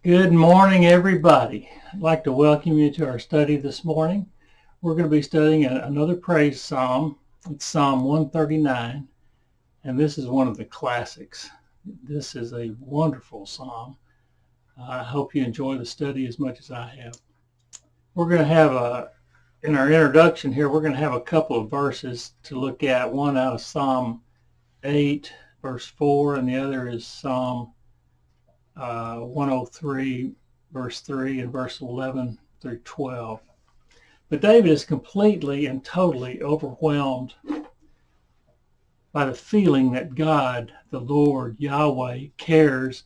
Good morning, everybody. I'd like to welcome you to our study this morning. We're going to be studying another praise psalm. It's Psalm 139, and this is one of the classics. This is a wonderful psalm. I hope you enjoy the study as much as I have. We're going to have in our introduction here, we're going to have a couple of verses to look at. One out of Psalm 8, verse 4, and the other is Psalm 103, verse 3, and verse 11 through 12. But David is completely and totally overwhelmed by the feeling that God, the Lord, Yahweh, cares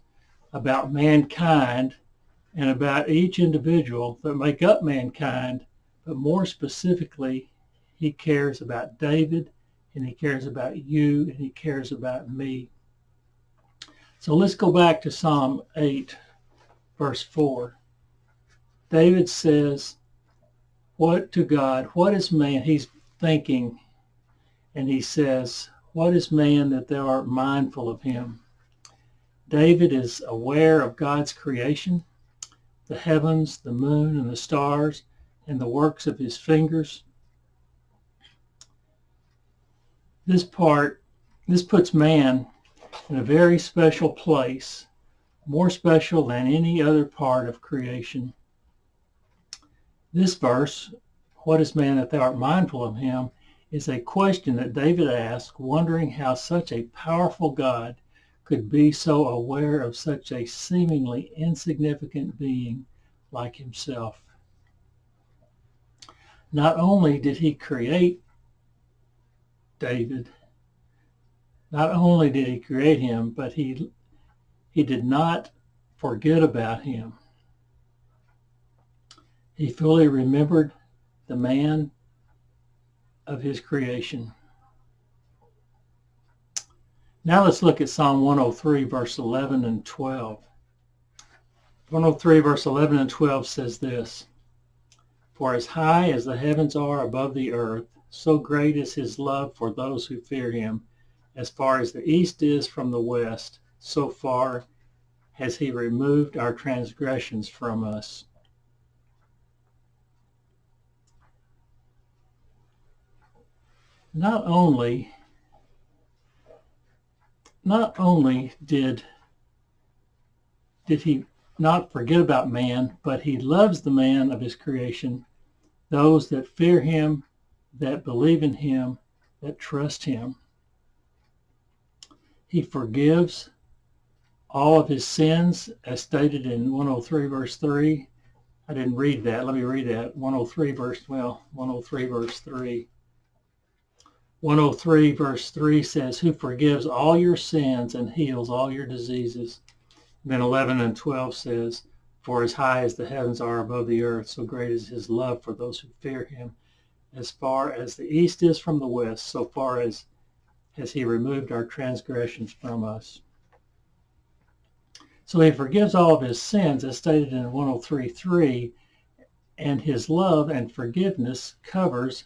about mankind and about each individual that make up mankind, but more specifically, he cares about David, and he cares about you, and he cares about me. So let's go back to Psalm 8, verse 4. David says, what to God, what is man? He's thinking, and he says, what is man that thou art mindful of him? David is aware of God's creation, the heavens, the moon, and the stars, and the works of his fingers. This puts man in a very special place, more special than any other part of creation. This verse, what is man that thou art mindful of him, is a question that David asked, wondering how such a powerful God could be so aware of such a seemingly insignificant being like himself. Not only did he create David, not only did he create him, but he did not forget about him. He fully remembered the man of his creation. Now let's look at Psalm 103, verse 11 and 12. 103, verse 11 and 12 says this, for as high as the heavens are above the earth, so great is his love for those who fear him. As far as the east is from the west, so far has he removed our transgressions from us. Not only did he not forget about man, but he loves the man of his creation, those that fear him, that believe in him, that trust him. He forgives all of his sins, as stated in 103 verse 3. I didn't read that. Let me read that. 103 verse 3. 103 verse 3 says, who forgives all your sins and heals all your diseases. Then 11 and 12 says, for as high as the heavens are above the earth, so great is his love for those who fear him. As far as the east is from the west, so far as has he removed our transgressions from us. So he forgives all of his sins, as stated in 103:3, and his love and forgiveness covers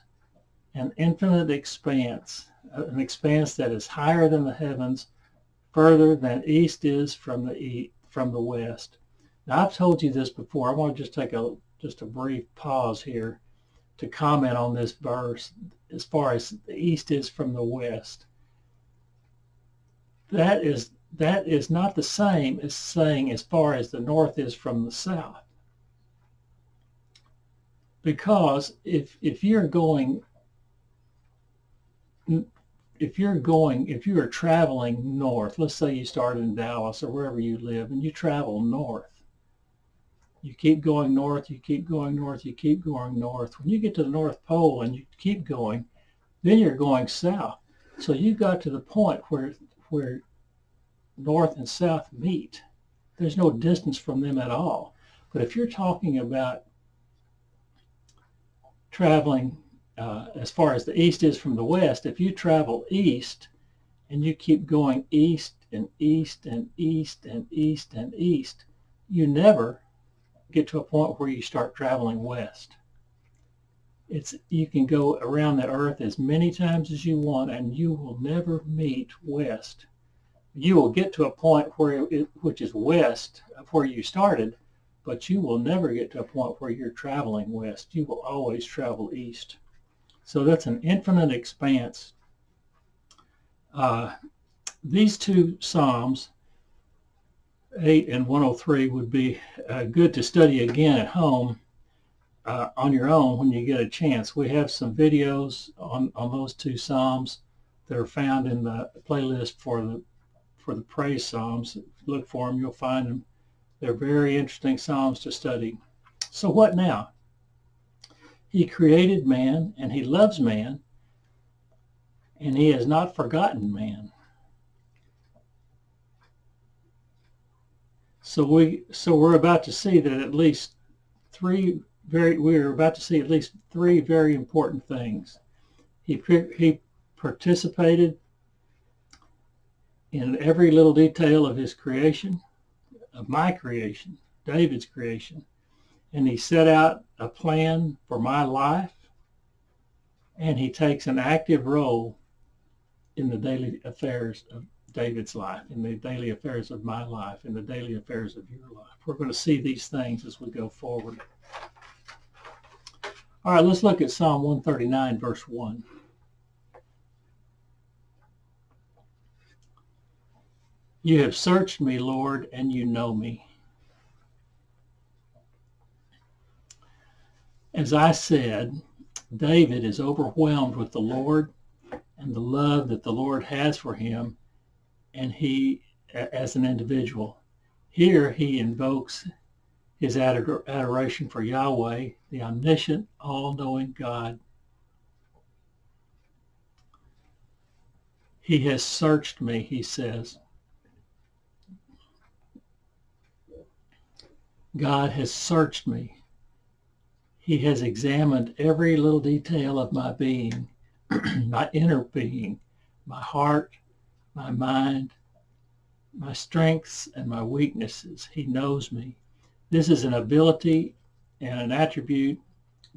an infinite expanse, an expanse that is higher than the heavens, further than east is from the west. Now, I've told you this before. I want to just take a brief pause here to comment on this verse. As far as the east is from the west, that is not the same as saying as far as the north is from the south. Because if you are traveling north, let's say you start in Dallas or wherever you live, and you travel north. You keep going north, you keep going north, you keep going north. When you get to the North Pole and you keep going, then you're going south. So you got to the point where north and south meet. There's no distance from them at all. But if you're talking about traveling as far as the east is from the west, if you travel east and you keep going east and east and east and east and east, you never get to a point where you start traveling west. You can go around the earth as many times as you want, and you will never meet west. You will get to a point which is west of where you started, but you will never get to a point where you're traveling west. You will always travel east. So that's an infinite expanse. These two Psalms, 8 and 103, would be good to study again at home on your own when you get a chance. We have some videos on those two Psalms that are found in the playlist for the praise Psalms. Look for them, you'll find them. They're very interesting Psalms to study. So what now? He created man, and he loves man, and he has not forgotten man. So we're about to see that at least we're about to see at least three very important things. He participated in every little detail of his creation, of my creation, David's creation, and he set out a plan for my life, and he takes an active role in the daily affairs of David's life, in the daily affairs of my life, in the daily affairs of your life. We're going to see these things as we go forward. All right, let's look at Psalm 139, verse 1. You have searched me, Lord, and you know me. As I said, David is overwhelmed with the Lord and the love that the Lord has for him, and he, as an individual. Here he invokes his adoration for Yahweh, the omniscient, all-knowing God. He has searched me, he says. God has searched me. He has examined every little detail of my being, my inner being, my heart, my mind, my strengths, and my weaknesses. He knows me. This is an ability and an attribute.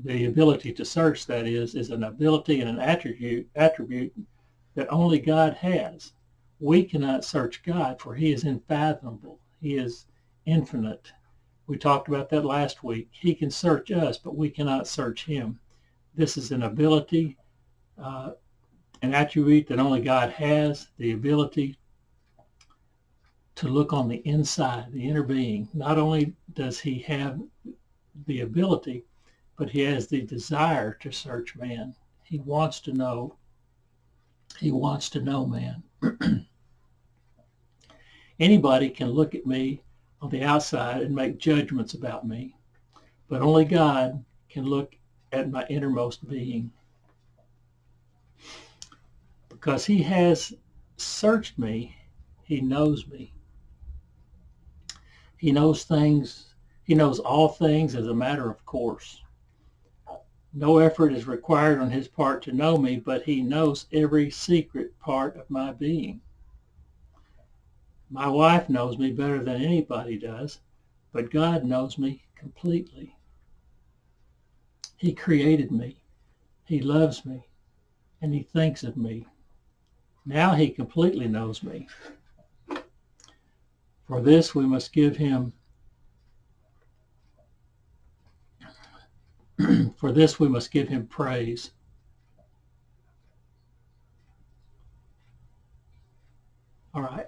The ability to search, that is an ability and an attribute that only God has. We cannot search God, for he is unfathomable. He is infinite. We talked about that last week. He can search us, but we cannot search him. This is an ability, an attribute that only God has, the ability to look on the inside, the inner being. Not only does he have the ability, but he has the desire to search man. He wants to know. He wants to know man. Anybody can look at me on the outside and make judgments about me, but only God can look at my innermost being. Because he has searched me, he knows me. He knows things. He knows all things as a matter of course. No effort is required on his part to know me, but he knows every secret part of my being. My wife knows me better than anybody does, but God knows me completely. He created me. He loves me, and he thinks of me. Now he completely knows me. For this we must give him praise. All right.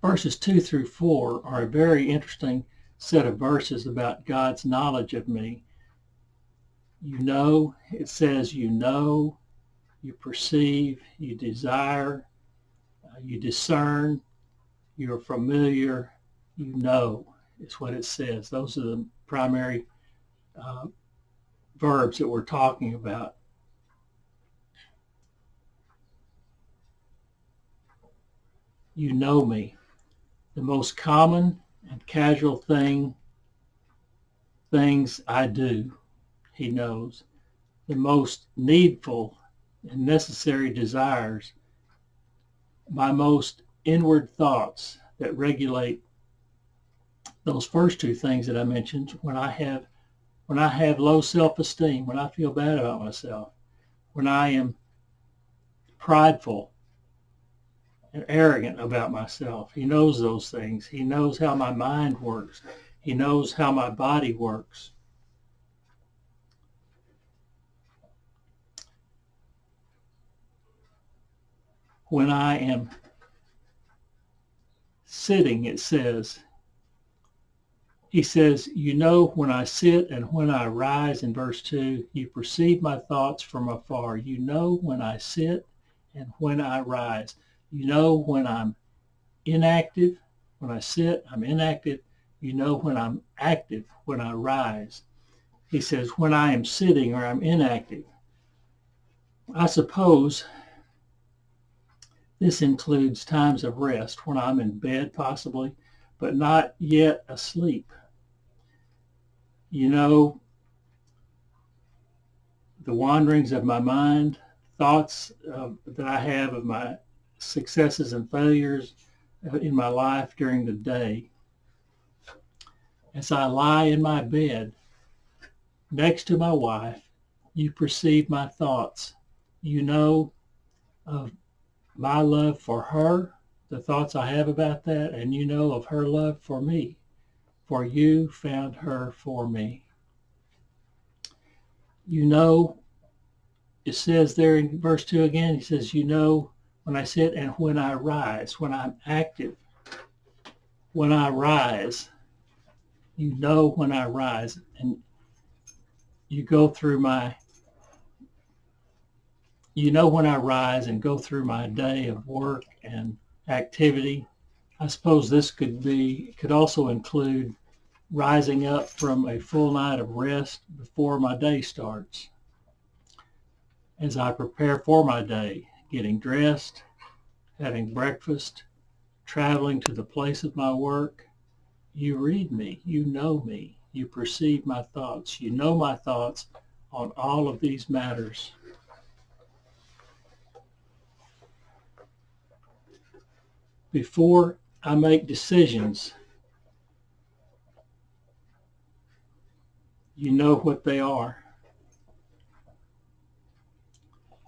Verses 2 through 4 are a very interesting set of verses about God's knowledge of me. You know, it says you know, you perceive, you desire, you discern, you're familiar, you know, is what it says. Those are the primary verbs that we're talking about. You know me. The most common and casual things I do, he knows. The most needful and necessary desires, my most inward thoughts that regulate those first two things that I mentioned. When I have low self-esteem, when I feel bad about myself, when I am prideful and arrogant about myself. He knows those things. He knows how my mind works. He knows how my body works. When I am sitting, it says, he says, you know when I sit and when I rise, in verse 2, you perceive my thoughts from afar. You know when I sit and when I rise. You know when I'm inactive. When I sit, I'm inactive. You know when I'm active, when I rise. He says, when I am sitting or I'm inactive. I suppose this includes times of rest, when I'm in bed possibly, but not yet asleep. You know, the wanderings of my mind, thoughts that I have of my successes and failures in my life during the day. As I lie in my bed next to my wife, you perceive my thoughts. You know of my love for her, the thoughts I have about that, and you know of her love for me, for you found her for me. You know, it says there in verse 2 again, he says, you know when I sit and when I rise, when I'm active, when I rise, you know when I rise, and you go through my, you know when I rise and go through my day of work and activity. I suppose this could also include rising up from a full night of rest before my day starts. As I prepare for my day, getting dressed, having breakfast, traveling to the place of my work, you read me, you know me, you perceive my thoughts, you know my thoughts on all of these matters. Before I make decisions, you know what they are.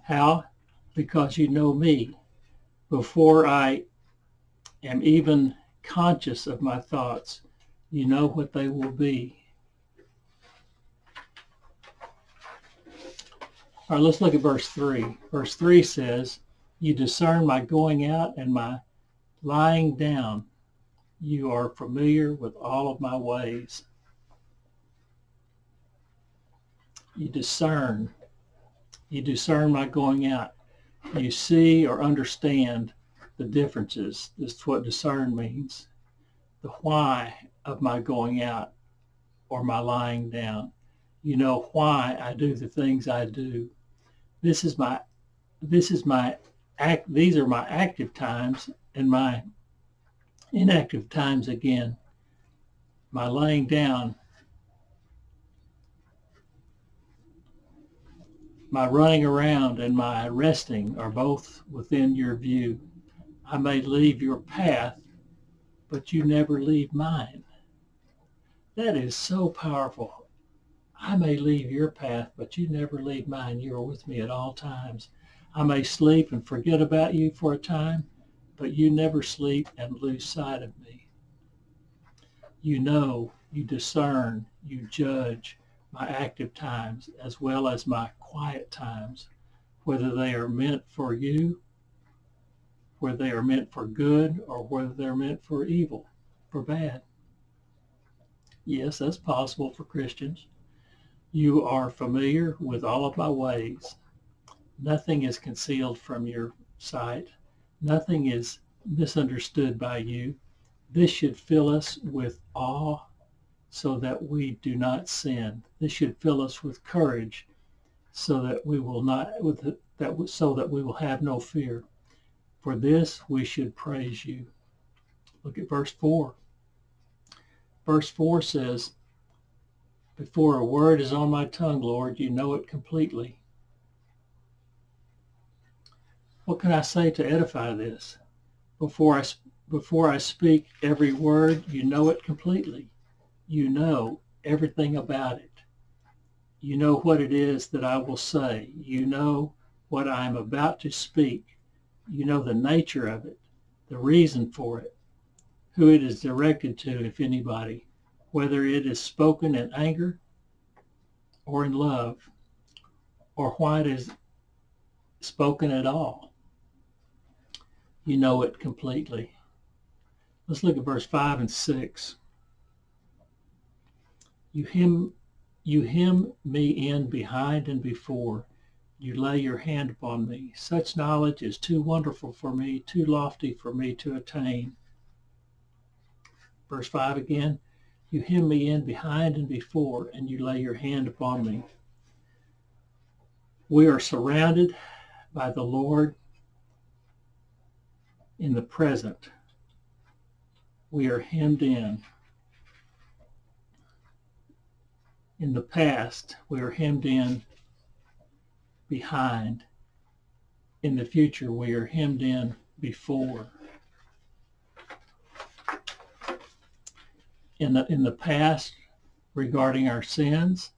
How? Because you know me. Before I am even conscious of my thoughts, you know what they will be. All right, let's look at verse 3. Verse 3 says, you discern my going out and my lying down. You are familiar with all of my ways. You discern my going out. You see or understand the differences. This is what discern means. The why of my going out or my lying down. You know why I do the things I do. These are my active times, and my inactive times again. My laying down, my running around, and my resting are both within your view. I may leave your path, but you never leave mine. That is so powerful. I may leave your path, but you never leave mine. You are with me at all times. I may sleep and forget about you for a time, but you never sleep and lose sight of me. You know, you discern, you judge my active times as well as my quiet times, whether they are meant for you, whether they are meant for good, or whether they're meant for evil, for bad. Yes, that's possible for Christians. You are familiar with all of my ways. Nothing is concealed from your sight. Nothing is misunderstood by you. This should fill us with awe so that we do not sin. This should fill us with courage so that we will have no fear. For this we should praise you. Look at verse 4. Verse 4 says, before a word is on my tongue, Lord, you know it completely. What can I say to edify this? Before I speak every word, you know it completely. You know everything about it. You know what it is that I will say. You know what I am about to speak. You know the nature of it. the reason for it, who it is directed to, if anybody, whether it is spoken in anger or in love, or why it is spoken at all. You know it completely. Let's look at verse 5 and 6. You hem me in behind and before. You lay your hand upon me. Such knowledge is too wonderful for me, too lofty for me to attain. Verse 5 again. You hem me in behind and before, and you lay your hand upon me. We are surrounded by the Lord in the present. We are hemmed in. In the past, we are hemmed in behind. In the future, we are hemmed in before. In the past, regarding our sins.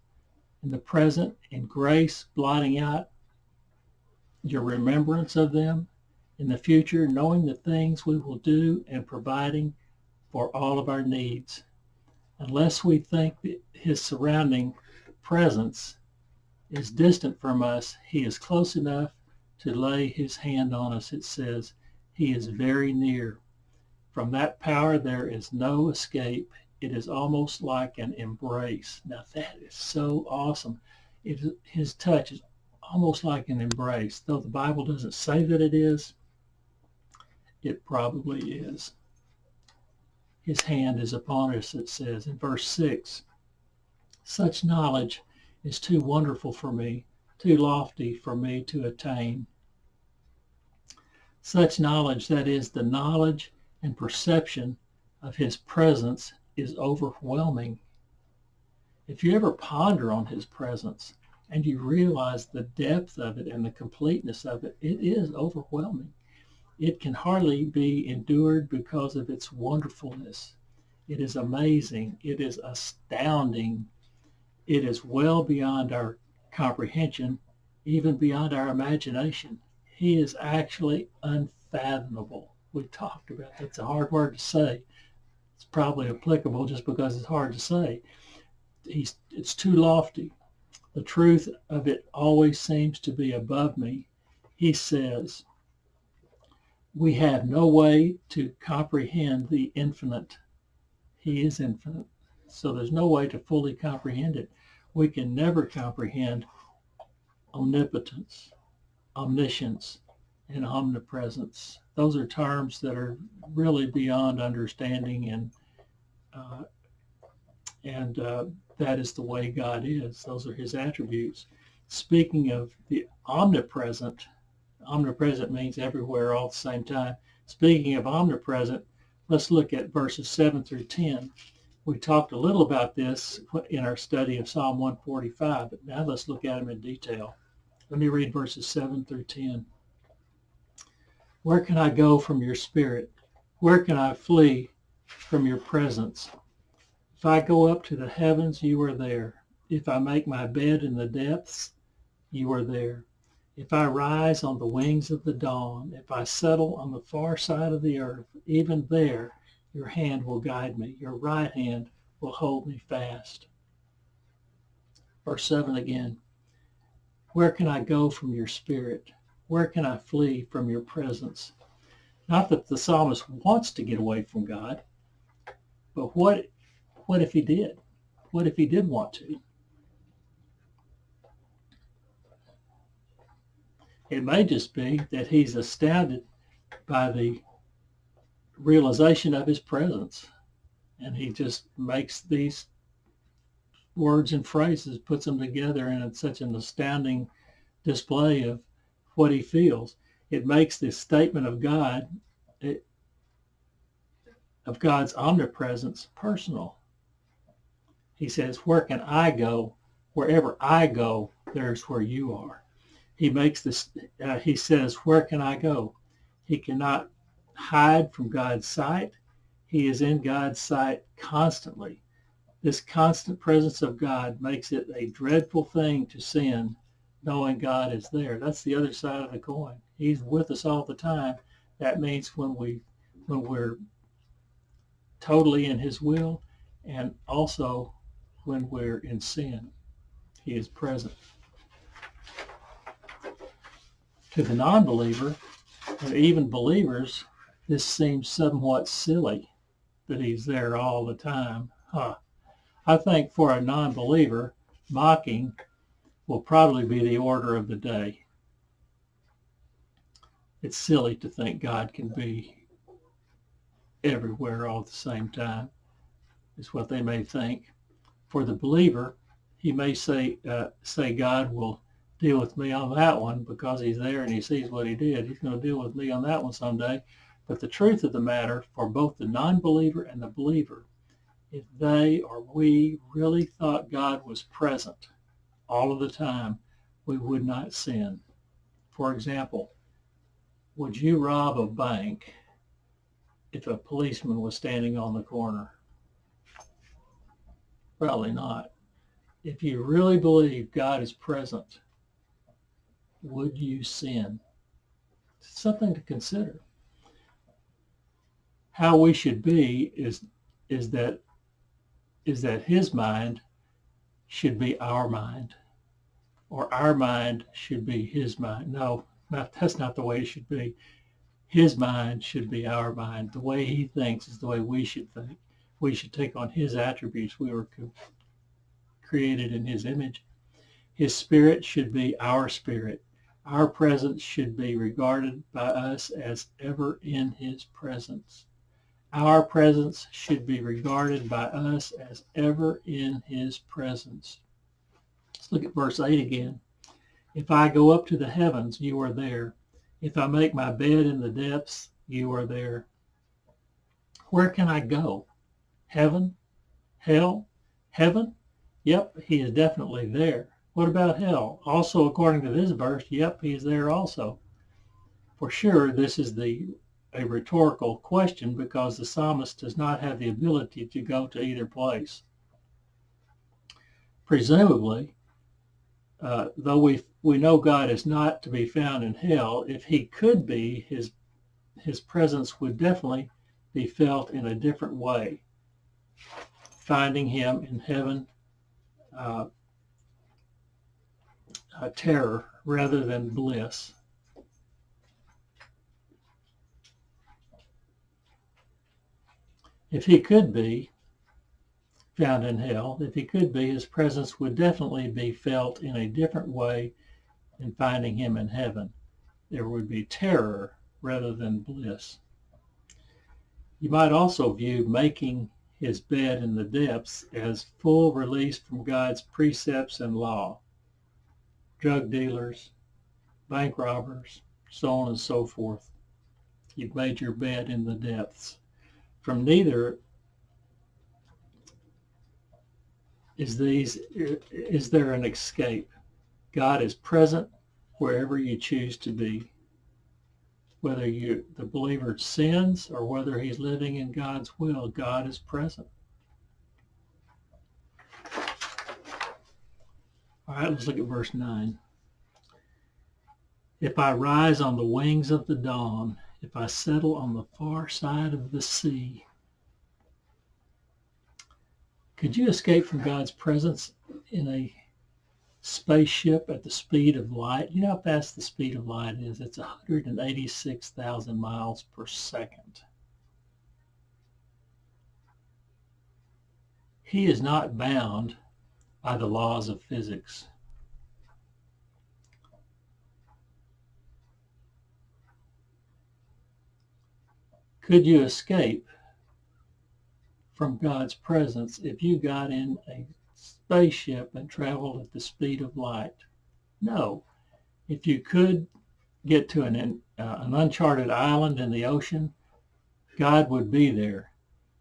In the present, in grace, blotting out your remembrance of them. In the future, knowing the things we will do and providing for all of our needs. Unless we think that his surrounding presence is distant from us, he is close enough to lay his hand on us. It says he is very near. From that power there is no escape. It is almost like an embrace. Now that is so awesome. His touch is almost like an embrace. Though the Bible doesn't say that it is, it probably is. His hand is upon us, it says in verse 6. Such knowledge is too wonderful for me, too lofty for me to attain. Such knowledge, that is, the knowledge and perception of his presence, is overwhelming. If you ever ponder on his presence and you realize the depth of it and the completeness of it, it is overwhelming. It can hardly be endured because of its wonderfulness. It is amazing. It is astounding. It is well beyond our comprehension, even beyond our imagination. He is actually unfathomable. We talked about that. It's a hard word to say. It's probably applicable just because it's hard to say. It's too lofty. The truth of it always seems to be above me. He says, we have no way to comprehend the infinite. He is infinite. So there's no way to fully comprehend it. We can never comprehend omnipotence, omniscience, and omnipresence. Those are terms that are really beyond understanding, and that is the way God is. Those are his attributes. Speaking of the omnipresent, omnipresent means everywhere all at the same time. Speaking of omnipresent, let's look at verses 7 through 10. We talked a little about this in our study of Psalm 145, but now let's look at them in detail. Let me read verses 7 through 10. Where can I go from your spirit? Where can I flee from your presence? If I go up to the heavens, you are there. If I make my bed in the depths, you are there. If I rise on the wings of the dawn, if I settle on the far side of the earth, even there your hand will guide me. Your right hand will hold me fast. Verse 7 again. Where can I go from your spirit? Where can I flee from your presence? Not that the psalmist wants to get away from God, but what if he did? What if he did want to? It may just be that he's astounded by the realization of his presence, and he just makes these words and phrases, puts them together, and it's such an astounding display of what he feels. It makes this statement of God, of God's omnipresence, personal. He says, where can I go? Wherever I go, there's where you are. He makes this, he says, where can I go? He cannot hide from God's sight. He is in God's sight constantly. This constant presence of God makes it a dreadful thing to sin, knowing God is there. That's the other side of the coin. He's with us all the time. That means when we when we're totally in his will, and also when we're in sin. He is present. To the non-believer, and even believers, this seems somewhat silly that he's there all the time. I think for a non-believer, mocking will probably be the order of the day. It's silly to think God can be everywhere all at the same time, is what they may think. For the believer, he may say God will deal with me on that one because he's there and he sees what he did. He's going to deal with me on that one someday. But the truth of the matter, for both the non-believer and the believer, if they or we really thought God was present all of the time, we would not sin. For example, would you rob a bank if a policeman was standing on the corner? Probably not. If you really believe God is present, would you sin? It's something to consider. How we should be is that his mind should be our mind, or our mind should be his mind. No, that's not the way it should be. His mind should be our mind. The way he thinks is the way we should think. We should take on his attributes. We were created in his image. His spirit should be our spirit. Our presence should be regarded by us as ever in his presence. Our presence should be regarded by us as ever in his presence. Let's look at verse 8 again. If I go up to the heavens, you are there. If I make my bed in the depths, you are there. Where can I go? Heaven? Hell? Heaven? Yep, he is definitely there. What about hell? Also, according to this verse, yep, he's there also. For sure, this is a rhetorical question because the psalmist does not have the ability to go to either place. Presumably, though we know God is not to be found in hell, if he could be, his presence would definitely be felt in a different way. Finding him in heaven, terror rather than bliss. If he could be found in hell, if he could be, his presence would definitely be felt in a different way than finding him in heaven. There would be terror rather than bliss. You might also view making his bed in the depths as full release from God's precepts and law. Drug dealers, bank robbers, so on and so forth. You've made your bed in the depths. From neither is there an escape. God is present wherever you choose to be. Whether the believer sins or whether he's living in God's will, God is present. All right, let's look at verse 9. If I rise on the wings of the dawn, if I settle on the far side of the sea. Could you escape from God's presence in a spaceship at the speed of light? You know how fast the speed of light is? It's 186,000 miles per second. He is not bound by the laws of physics. Could you escape from God's presence if you got in a spaceship and traveled at the speed of light? No. If you could get to an uncharted island in the ocean, God would be there.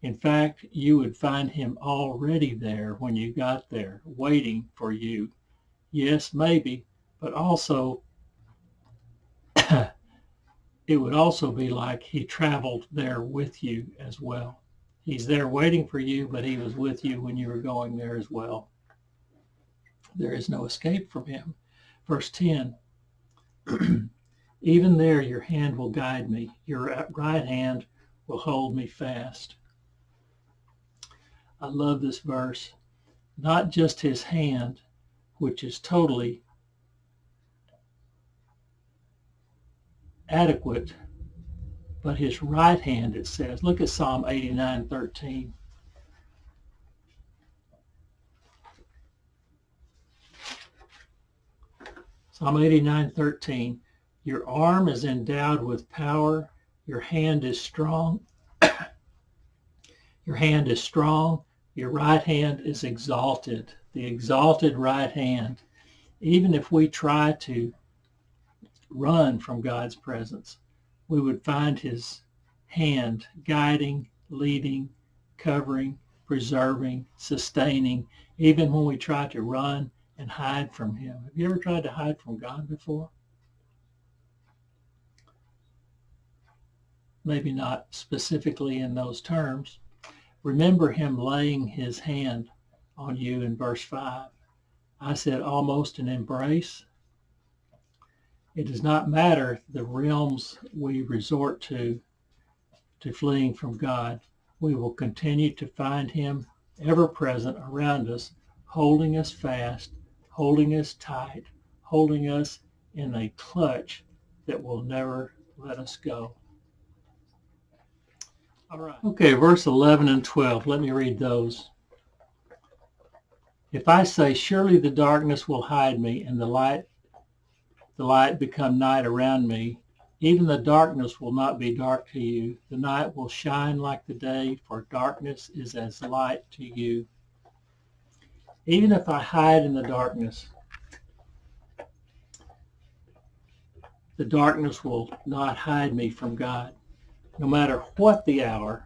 In fact, you would find him already there when you got there, waiting for you. Yes, maybe, but also it would also be like he traveled there with you as well. He's there waiting for you, but he was with you when you were going there as well. There is no escape from him. Verse 10, even there your hand will guide me. Your right hand will hold me fast. I love this verse. Not just his hand, which is totally adequate, but his right hand, it says. Look at Psalm 89:13. Psalm 89:13. Your arm is endowed with power. Your hand is strong. Your hand is strong. Your right hand is exalted. The exalted right hand. Even if we try to run from God's presence, we would find his hand guiding, leading, covering, preserving, sustaining, even when we try to run and hide from him. Have you ever tried to hide from God before? Maybe not specifically in those terms. Remember him laying his hand on you in verse 5. I said almost an embrace. It does not matter the realms we resort to fleeing from God. We will continue to find him ever present around us, holding us fast, holding us tight, holding us in a clutch that will never let us go. All right. Okay, verse 11 and 12. Let me read those. If I say, surely the darkness will hide me, and the light become night around me, even the darkness will not be dark to you. The night will shine like the day, for darkness is as light to you. Even if I hide in the darkness will not hide me from God. No matter what the hour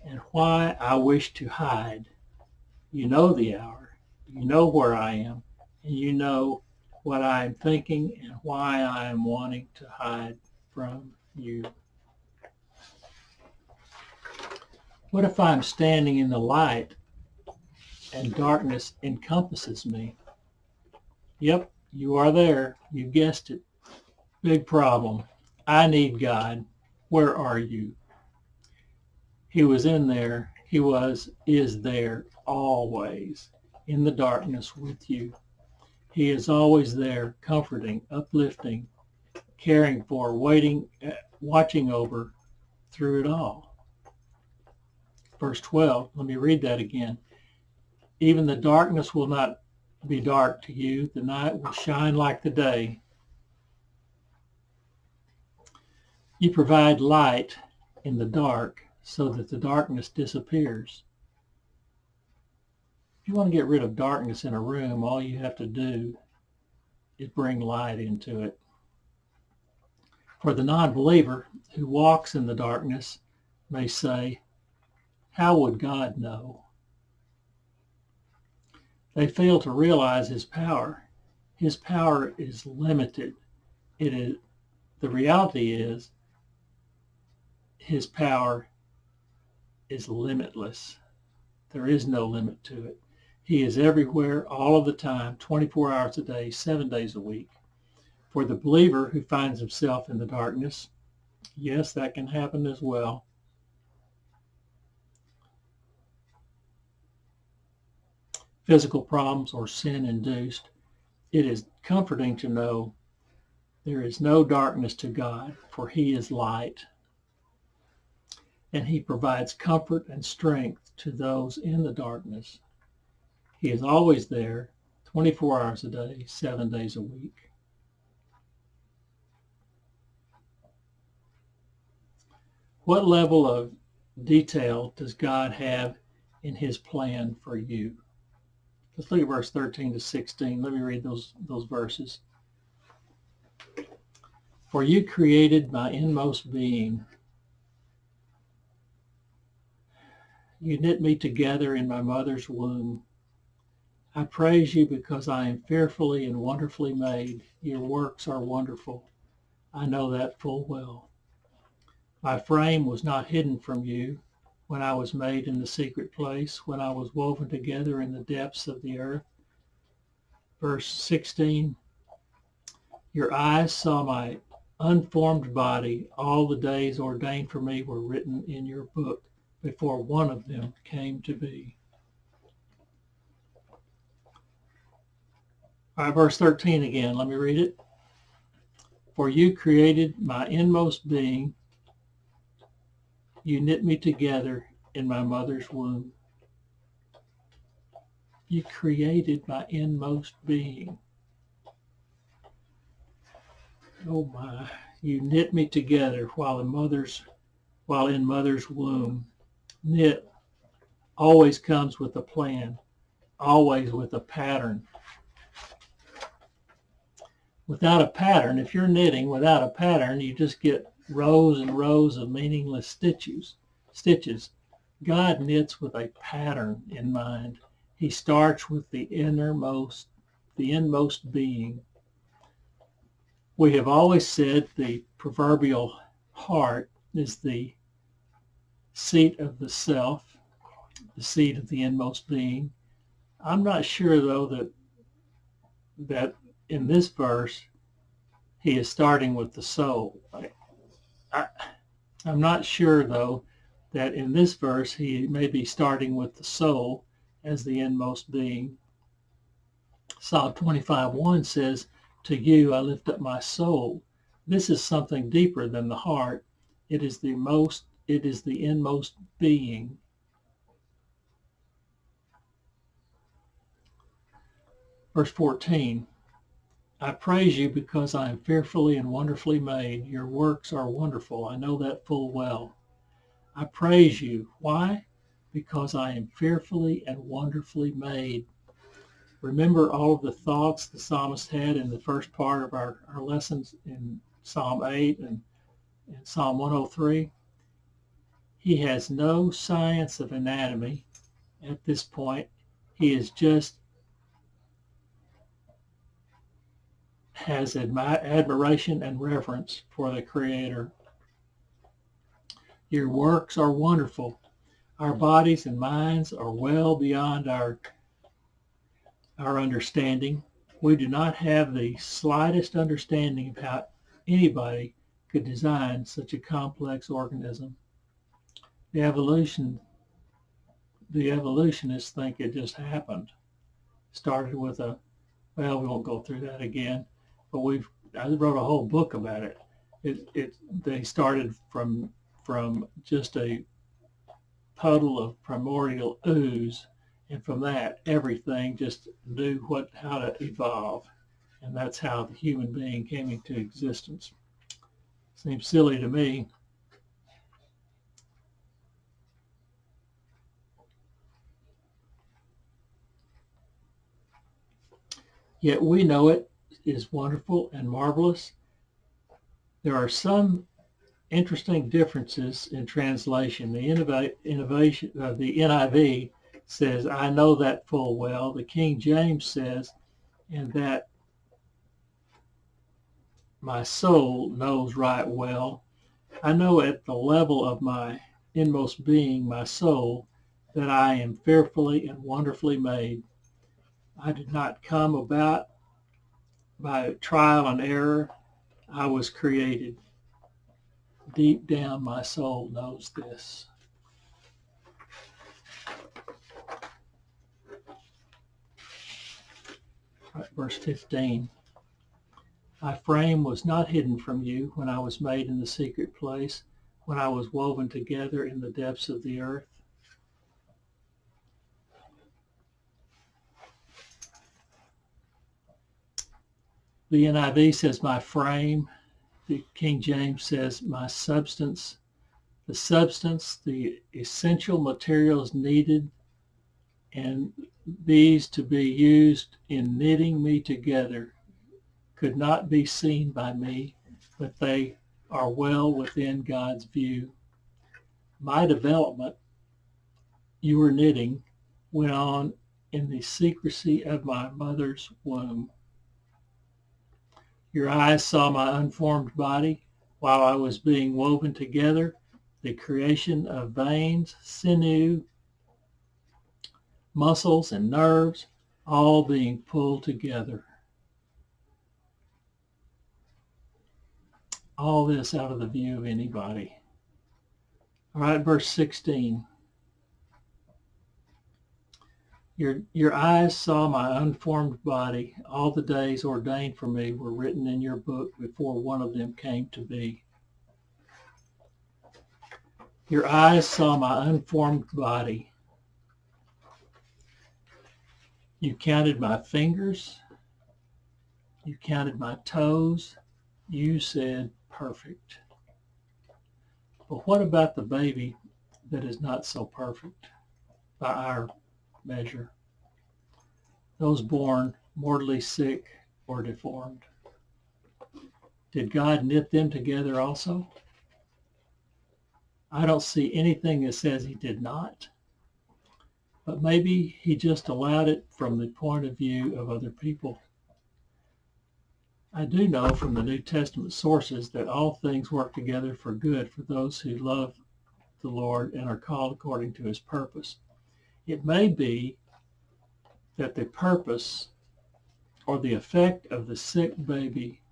and why I wish to hide, you know the hour, you know where I am, and you know what I am thinking and why I am wanting to hide from you. What if I'm standing in the light and darkness encompasses me? Yep, you are there. You guessed it. Big problem. I need God. Where are you? He was in there. He is there always in the darkness with you. He is always there, comforting, uplifting, caring for, waiting, watching over through it all. Verse 12, let me read that again. Even the darkness will not be dark to you. The night will shine like the day. You provide light in the dark so that the darkness disappears. If you want to get rid of darkness in a room, all you have to do is bring light into it. For the non-believer who walks in the darkness may say, how would God know? They fail to realize his power. His power is limited. The reality is his power is limitless. There is no limit to it. He is everywhere, all of the time, 24 hours a day, 7 days a week. For the believer who finds himself in the darkness, yes, that can happen as well. Physical problems or sin-induced, it is comforting to know there is no darkness to God, for he is light. And he provides comfort and strength to those in the darkness. He is always there, 24 hours a day, 7 days a week. What level of detail does God have in his plan for you? Let's look at verse 13 to 16. Let me read those verses. For you created my inmost being. You knit me together in my mother's womb. I praise you because I am fearfully and wonderfully made. Your works are wonderful. I know that full well. My frame was not hidden from you when I was made in the secret place, when I was woven together in the depths of the earth. Verse 16, your eyes saw my unformed body, all the days ordained for me were written in your book before one of them came to be. All right, verse 13 again. Let me read it. For you created my inmost being. You knit me together in my mother's womb. You created my inmost being. Oh my, you knit me together while in mother's womb. Knit always comes with a plan, always with a pattern. Without a pattern, if you're knitting without a pattern, you just get rows and rows of meaningless stitches. God knits with a pattern in mind. He starts with the inmost being. We have always said the proverbial heart is the seat of the self, the seat of the inmost being. I'm not sure, though, that in this verse he is starting with the soul. I'm not sure, though, that in this verse he may be starting with the soul as the inmost being. Psalm 25:1 says, to you I lift up my soul. This is something deeper than the heart. It is the inmost being. Verse 14, I praise you because I am fearfully and wonderfully made. Your works are wonderful. I know that full well. I praise you. Why? Because I am fearfully and wonderfully made. Remember all of the thoughts the psalmist had in the first part of our lessons in Psalm 8 and Psalm 103. He has no science of anatomy at this point. He is just has admiration and reverence for the Creator. Your works are wonderful. Our bodies and minds are well beyond our understanding. We do not have the slightest understanding of how anybody could design such a complex organism. The evolutionists think it just happened. Started with we won't go through that again, but I wrote a whole book about it. They started from just a puddle of primordial ooze, and from that everything just knew how to evolve, and that's how the human being came into existence. Seems silly to me. Yet we know it is wonderful and marvelous. There are some interesting differences in translation. The NIV says, I know that full well. The King James says, and that my soul knows right well. I know at the level of my inmost being, my soul, that I am fearfully and wonderfully made. I did not come about by trial and error. I was created. Deep down, my soul knows this. Right, verse 15. My frame was not hidden from you when I was made in the secret place, when I was woven together in the depths of the earth. The NIV says my frame. The King James says my substance. The substance, the essential materials needed, and these to be used in knitting me together, could not be seen by me, but they are well within God's view. My development, your knitting, went on in the secrecy of my mother's womb. Your eyes saw my unformed body while I was being woven together, the creation of veins, sinew, muscles, and nerves, all being pulled together. all this out of the view of anybody. All right, verse 16. Your eyes saw my unformed body. All the days ordained for me were written in your book before one of them came to be. Your eyes saw my unformed body. You counted my fingers. You counted my toes. You said perfect. But what about the baby that is not so perfect by our measure? Those born mortally sick or deformed. Did God knit them together also? I don't see anything that says he did not, but maybe he just allowed it from the point of view of other people. I do know from the New Testament sources that all things work together for good for those who love the Lord and are called according to his purpose. It may be that the purpose or the effect of the sick baby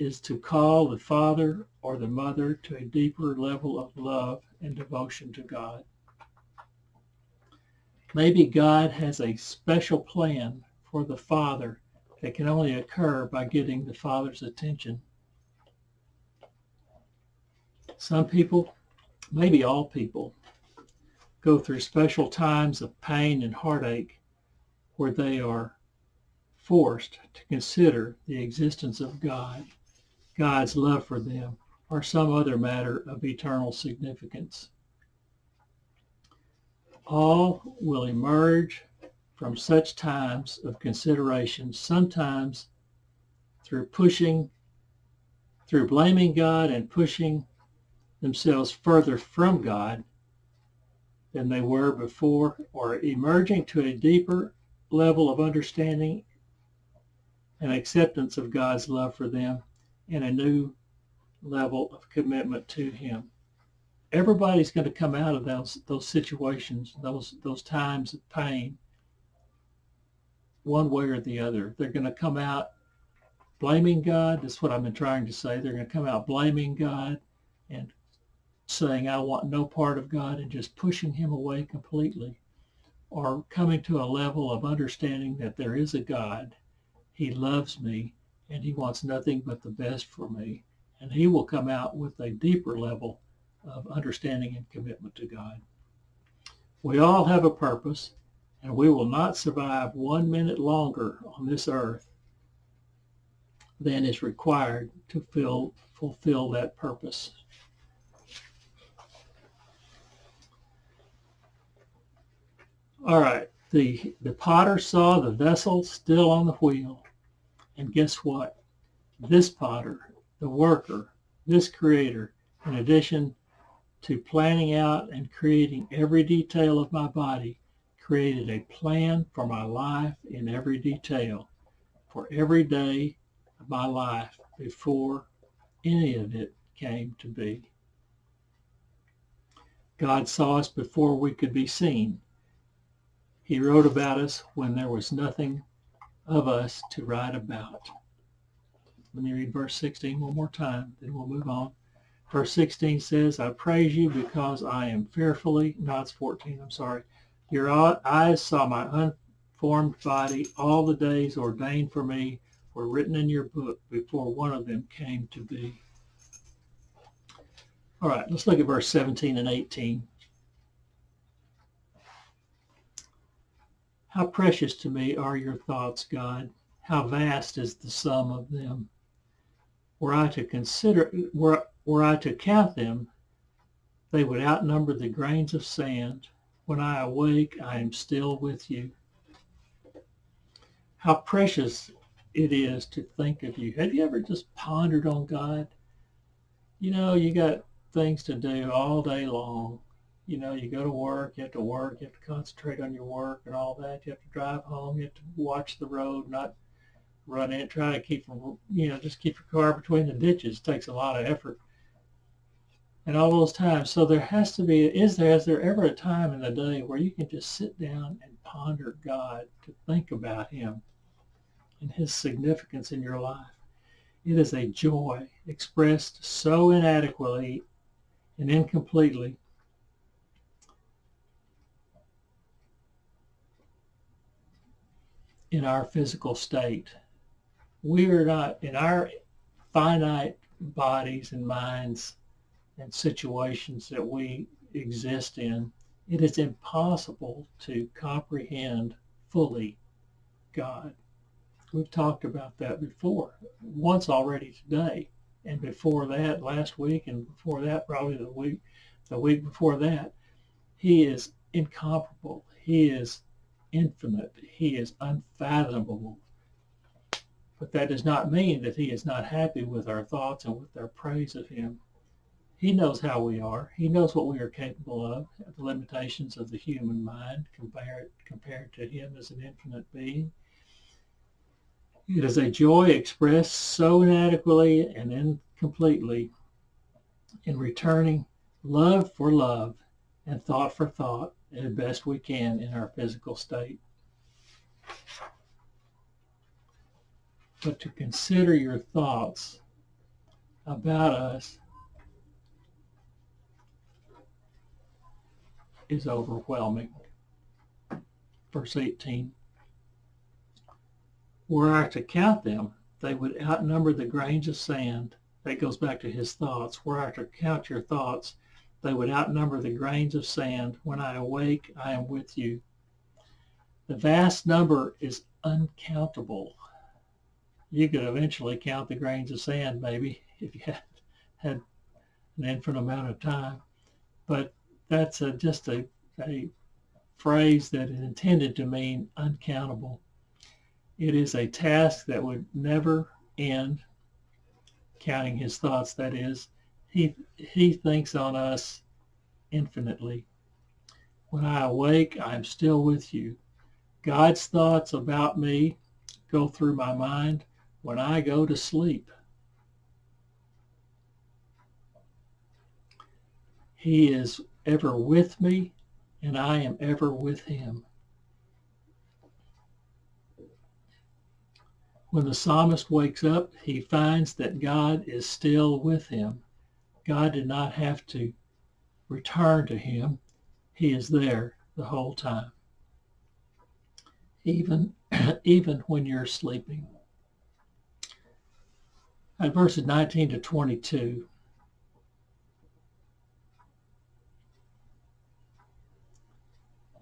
is to call the father or the mother to a deeper level of love and devotion to God. Maybe God has a special plan for the father that can only occur by getting the father's attention. Some people, maybe all people, go through special times of pain and heartache where they are forced to consider the existence of God, God's love for them, or some other matter of eternal significance. All will emerge from such times of consideration, sometimes through blaming God and pushing themselves further from God than they were before, or emerging to a deeper level of understanding and acceptance of God's love for them and a new level of commitment to him. Everybody's going to come out of those situations, those times of pain, one way or the other. They're going to come out blaming God. That's what I've been trying to say. They're going to come out blaming God and saying, I want no part of God, and just pushing him away completely, or coming to a level of understanding that there is a God. He loves me, and he wants nothing but the best for me. And he will come out with a deeper level of understanding and commitment to God. We all have a purpose, and we will not survive 1 minute longer on this earth than is required to fulfill that purpose. All right, the potter saw the vessel still on the wheel, and guess what? This potter, the worker, this creator, in addition to planning out and creating every detail of my body, created a plan for my life in every detail, for every day of my life before any of it came to be. God saw us before we could be seen. He wrote about us when there was nothing of us to write about. Let me read verse 16 one more time, then we'll move on. Verse 16 says, I praise you because I am fearfully, no, it's 14, I'm sorry. Your eyes saw my unformed body. All the days ordained for me were written in your book before one of them came to be. All right, let's look at verse 17 and 18. How precious to me are your thoughts, God. How vast is the sum of them. Were I to count them, they would outnumber the grains of sand. When I awake, I am still with you. How precious it is to think of you. Have you ever just pondered on God? You know, you got things to do all day long. You know, you go to work, you have to concentrate on your work and all that. You have to drive home, you have to watch the road, not run in, try to keep just keep your car between the ditches. It takes a lot of effort. And all those times. So there has to be, is there ever a time in the day where you can just sit down and ponder God, to think about him and his significance in your life? It is a joy expressed so inadequately and incompletely in our physical state. We are not, in our finite bodies and minds and situations that we exist in, it is impossible to comprehend fully God. We've talked about that before, once already today, and before that last week, and before that probably the week before that. He is incomparable. He is infinite. He is unfathomable. But that does not mean that he is not happy with our thoughts and with our praise of him. He knows how we are. He knows what we are capable of, the limitations of the human mind compared to him as an infinite being. It is a joy expressed so inadequately and incompletely in returning love for love and thought for thought as best we can in our physical state. But to consider your thoughts about us is overwhelming. Verse 18. Were I to count them, they would outnumber the grains of sand. That goes back to his thoughts. Were I to count your thoughts, they would outnumber the grains of sand. When I awake, I am with you. The vast number is uncountable. You could eventually count the grains of sand, maybe, if you had an infinite amount of time. But that's just a phrase that is intended to mean uncountable. It is a task that would never end, counting his thoughts, that is. He thinks on us infinitely. When I awake, I am still with you. God's thoughts about me go through my mind when I go to sleep. He is ever with me, and I am ever with him. When the psalmist wakes up, he finds that God is still with him. God did not have to return to him. He is there the whole time, even when you're sleeping. At verses 19 to 22,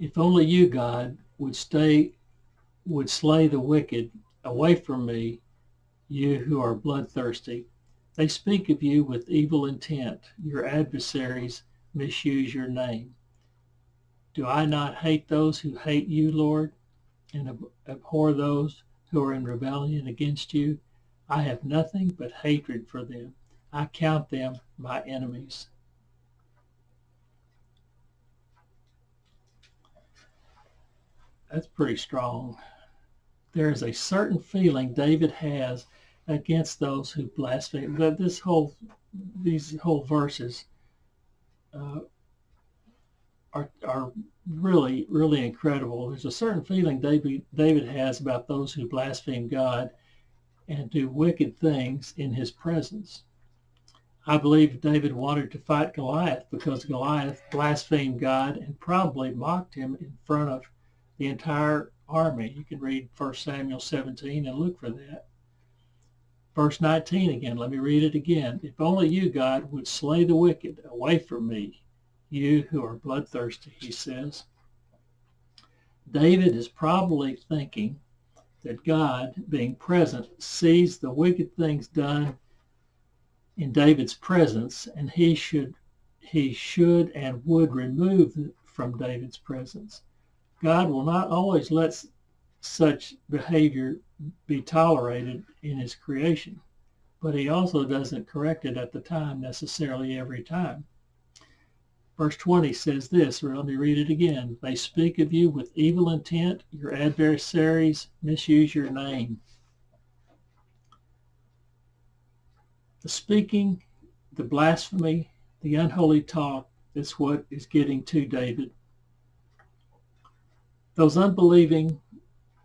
if only you, God, would slay the wicked away from me, you who are bloodthirsty. They speak of you with evil intent. Your adversaries misuse your name. Do I not hate those who hate you, Lord, and abhor those who are in rebellion against you? I have nothing but hatred for them. I count them my enemies. That's pretty strong. There is a certain feeling David has against those who blaspheme. But these whole verses are really, really incredible. There's a certain feeling David has about those who blaspheme God and do wicked things in his presence. I believe David wanted to fight Goliath because Goliath blasphemed God and probably mocked him in front of the entire army. You can read 1 Samuel 17 and look for that. Verse 19 again, let me read it again. If only you, God, would slay the wicked away from me, you who are bloodthirsty, he says. David is probably thinking that God, being present, sees the wicked things done in David's presence, and he should and would remove from David's presence. God will not always let such behavior be tolerated in his creation, but he also doesn't correct it at the time necessarily every time. Verse 20 says this, or let me read it again. They speak of you with evil intent. Your adversaries misuse your name. The speaking, the blasphemy, the unholy talk, that's what is getting to David. Those unbelieving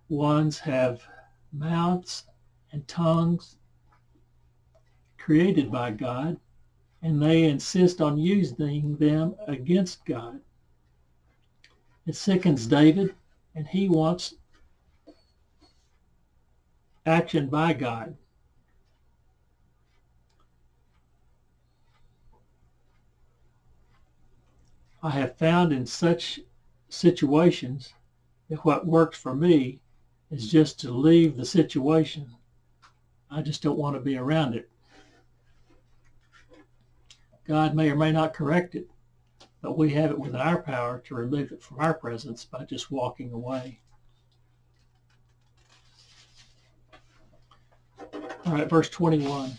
ones have mouths and tongues created by God, and they insist on using them against God. It sickens David, and he wants action by God. I have found in such situations that what works for me is just to leave the situation. I just don't want to be around it. God may or may not correct it, but we have it within our power to remove it from our presence by just walking away. All right, verse 21.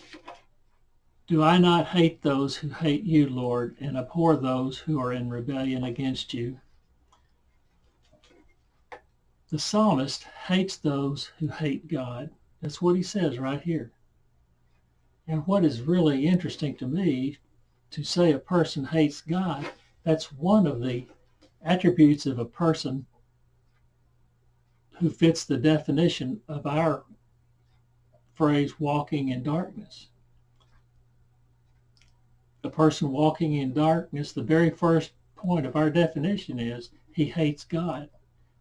Do I not hate those who hate you, Lord, and abhor those who are in rebellion against you? The psalmist hates those who hate God. That's what he says right here. And what is really interesting to me, to say a person hates God, that's one of the attributes of a person who fits the definition of our phrase, walking in darkness. A person walking in darkness, the very first point of our definition is he hates God.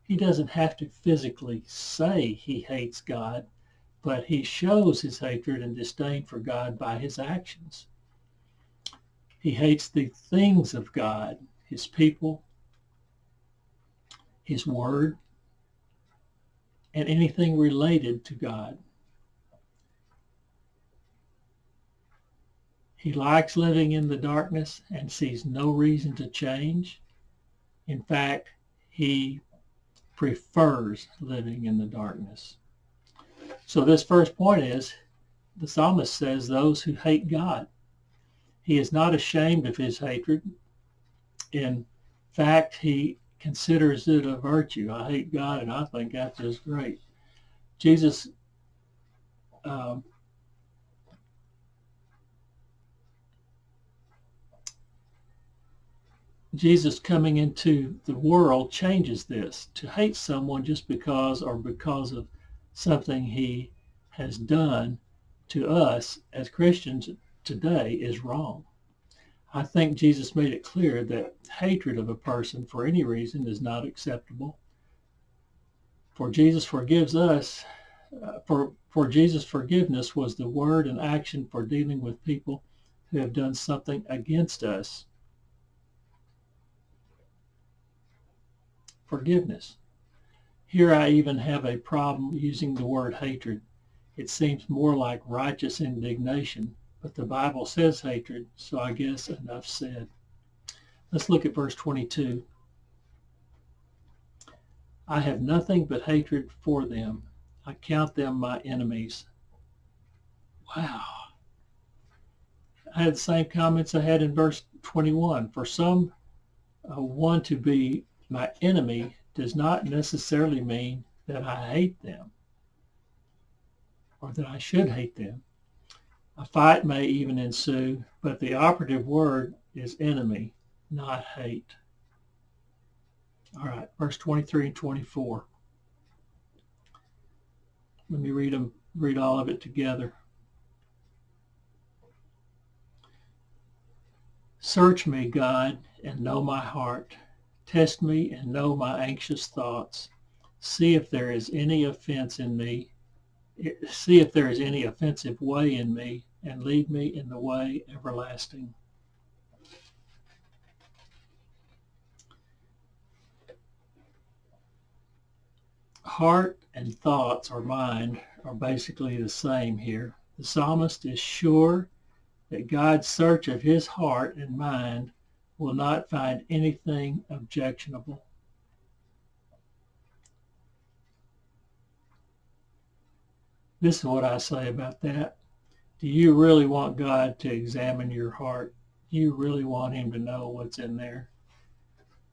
He doesn't have to physically say he hates God, but he shows his hatred and disdain for God by his actions. He hates the things of God, his people, his word, and anything related to God. He likes living in the darkness and sees no reason to change. In fact, he prefers living in the darkness. So this first point is, the psalmist says those who hate God. He is not ashamed of his hatred. In fact, he considers it a virtue. I hate God, and I think that's just great. Jesus coming into the world changes this. To hate someone just because of something he has done to us as Christians today is wrong. I think Jesus made it clear that hatred of a person for any reason is not acceptable. For Jesus forgives us, for Jesus' forgiveness was the word and action for dealing with people who have done something against us. Forgiveness. Here I even have a problem using the word hatred. It seems more like righteous indignation, but the Bible says hatred, so I guess enough said. Let's look at verse 22. I have nothing but hatred for them. I count them my enemies. Wow. I had the same comments I had in verse 21. For some, one to be my enemy does not necessarily mean that I hate them or that I should hate them. A fight may even ensue, but the operative word is enemy, not hate. All right, verse 23 and 24. Let me read all of it together. Search me, God, and know my heart. Test me and know my anxious thoughts. See if there is any offense in me. See if there is any offensive way in me, and lead me in the way everlasting. Heart and thoughts or mind are basically the same here. The psalmist is sure that God's search of his heart and mind will not find anything objectionable. This is what I say about that. Do you really want God to examine your heart? Do you really want him to know what's in there?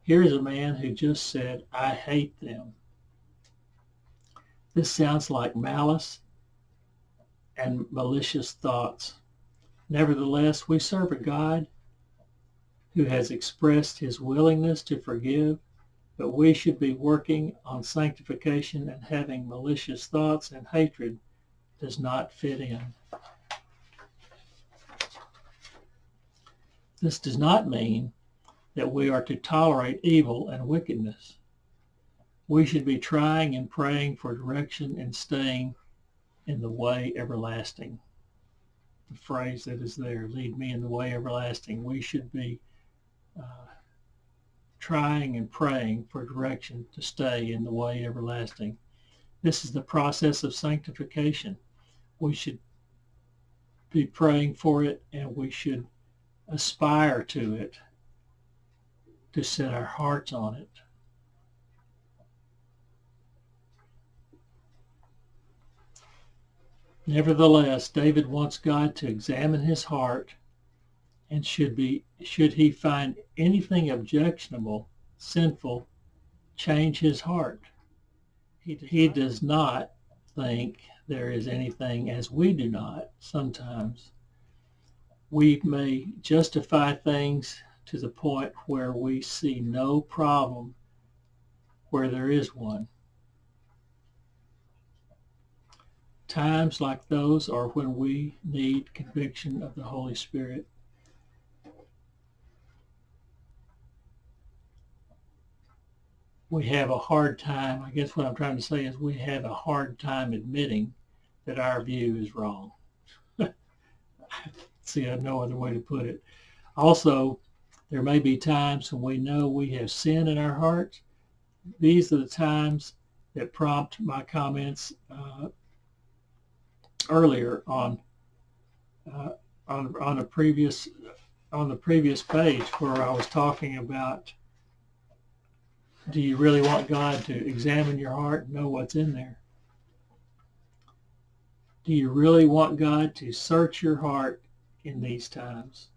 Here's a man who just said, I hate them. This sounds like malice and malicious thoughts. Nevertheless, we serve a God who has expressed his willingness to forgive, but we should be working on sanctification, and having malicious thoughts and hatred does not fit in. This does not mean that we are to tolerate evil and wickedness. We should be trying and praying for direction and staying in the way everlasting. The phrase that is there, lead me in the way everlasting. We should be trying and praying for direction to stay in the way everlasting. This is the process of sanctification. We should be praying for it, and we should aspire to it, to set our hearts on it. Nevertheless, David wants God to examine his heart, and should he find anything objectionable, sinful, change his heart. He does not think there is anything, as we do not sometimes. We may justify things to the point where we see no problem where there is one. Times like those are when we need conviction of the Holy Spirit. We have a hard time, I guess what I'm trying to say is we have a hard time admitting that our view is wrong. See, I have no other way to put it. Also, there may be times when we know we have sin in our hearts. These are the times that prompt my comments earlier on the previous page, where I was talking about, do you really want God to examine your heart and know what's in there? Do you really want God to search your heart in these times?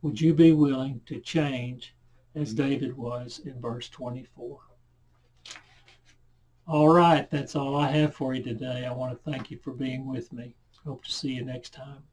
Would you be willing to change as David was in verse 24? All right, that's all I have for you today. I want to thank you for being with me. Hope to see you next time.